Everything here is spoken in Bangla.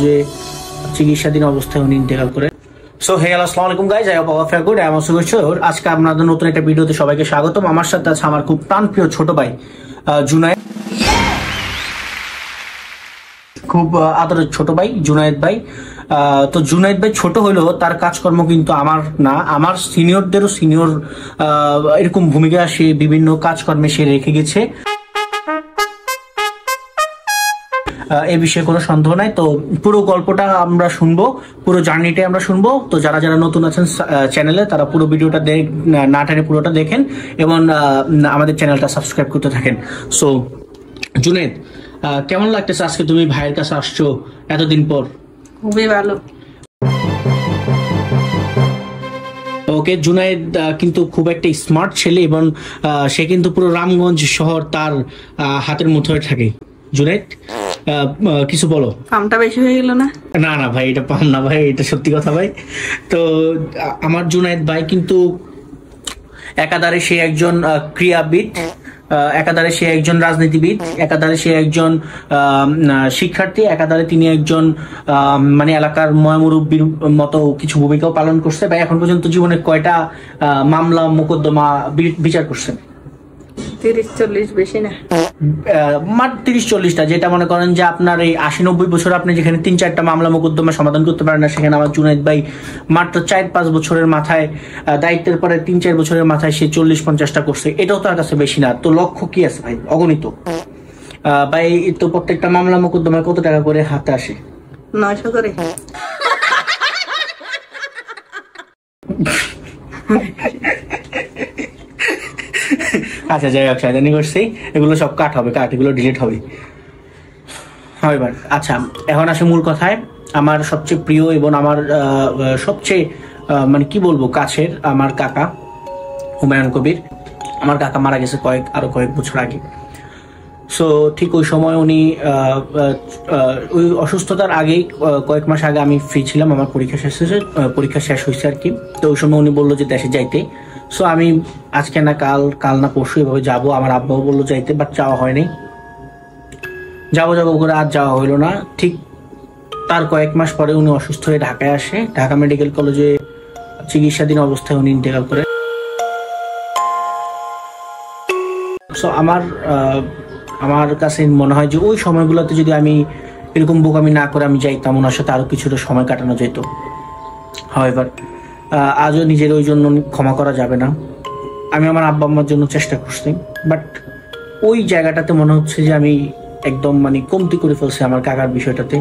যে চিকিৎসাধীন অবস্থায় উনি ইন্তেকাল করে। সো হে আসসালামু আলাইকুম guys, I hope all of you good. I am also good. আজকে আপনাদের নতুন একটা ভিডিওতে সবাইকে স্বাগতম। আমার সাথে আছে আমার খুব প্রাণপ্রিয় ছোট ভাই জুনায়েদ, খুব আদরের ছোট ভাই জুনায়েদ ভাই। তো জুনায়েদ ভাই ছোট হইলেও তার কাজকর্ম কিন্তু আমার না, আমার সিনিয়রদেরও সিনিয়র এরকম ভূমিকা সে বিভিন্ন কাজকর্মে সে রেখে গেছে, এ বিষয়ে কোনো সন্দেহ নাই। তো পুরো গল্পটা আমরা শুনবো, পুরো জার্নিটাই আমরা শুনবো। তো যারা যারা নতুন আছেন চ্যানেলে তারা পুরো ভিডিওটা না টেনে পুরোটা দেখেন এবং আমাদের চ্যানেলটা সাবস্ক্রাইব করতে থাকেন। সো জুনায়েদ, কেমন লাগতেছে আজকে তুমি ভাইয়ের কাছে আসছো এতদিন পর? খুবই ভালো। ওকে, জুনায়েদ কিন্তু খুব একটা স্মার্ট ছেলে এবং সে কিন্তু পুরো রামগঞ্জ শহর তার হাতের মুঠোয় থাকে। জুনায়েদ, কিছু বলো। পামটা বেশি হয়ে গেল না? না না ভাই, এটা পাম না ভাই, এটা সত্যি কথা ভাই। তো আমার জুনায়েদ ভাই কিন্তু একাধারে সে একজন ক্রীড়াবিদ, একাধারে সে একজন রাজনীতিবিদ, একাধারে সে একজন শিক্ষার্থী, একাধারে তিনি একজন মানে এলাকার ময়মুরব্বীর মতো কিছু ভূমিকাও পালন করছে। ভাই এখন পর্যন্ত জীবনে কয়টা মামলা মোকদ্দমা বিচার করছেন? 30-40, বেশি না, মাত্র 30-40টা। যেটা মনে করেন যে আপনার এই 80-90 বছর আপনি যেখানে 3-4টা মামলা মোকদ্দমা সমাধান করতে পারেন না, সেখানে আমার জুনায়েদ ভাই মাত্র 4-5 বছরের মাথায়, দায়িত্বের পরে 3-4 বছরের মাথায় সে 40-50টা করছে। এটাও তার কাছে বেশি না। তো লক্ষ্য কি আছে ভাই? অগণিত। ভাই তো প্রত্যেকটা মামলা মোকদ্দমায় কত টাকা করে হাতে আসে? 900 করে। আচ্ছা যাই হোক, সাইদানি করছি, এগুলো সব কাট হবে, এগুলো ডিলিট হবে। এবার আচ্ছা, এখন আসে মূল কথায়। আমার সবচেয়ে প্রিয় এবং আমার সবচেয়ে মানে কি বলবো কাছের আমার কাকা হুমায়ুন কবির। আমার কাকা মারা গেছে আরো কয়েক বছর আগে। সো ঠিক ওই সময় উনি ওই অসুস্থতার আগেই কয়েক মাস আগে আমি ফ্রি ছিলাম, আমার পরীক্ষা শেষ হয়েছে আর কি। তো ওই সময় উনি বললো যে দেশে যাইতে। সো আমি আজকে না কাল না পরশু এভাবে যাবো। আমার আব্বাও বললো যাইতে, বাট যাওয়া হয়নি। যাবো করে আর যাওয়া হইলো না। ঠিক তার কয়েক মাস পরে উনি অসুস্থ হয়ে ঢাকায় আসে। ঢাকা মেডিকেল কলেজে চিকিৎসাধীন অবস্থায় উনি ইন্তেকাল করে। সো আমার কাছে মনে হয় যে ওই সময়গুলোতে যদি আমি এরকম বোকামি না করে আমি যাইতাম, ওনার সাথে আরো কিছুটা সময় কাটানো যেত। এবার আজও নিজের ওই জন্য ক্ষমা করা যাবে না। আমি আমার আব্বা আম্মার জন্য চেষ্টা করছি, বাট ওই জায়গাটাতে মনে হচ্ছে যে আমি একদম মানে কমতি করে ফেলছি আমার কাকার বিষয়টাতে।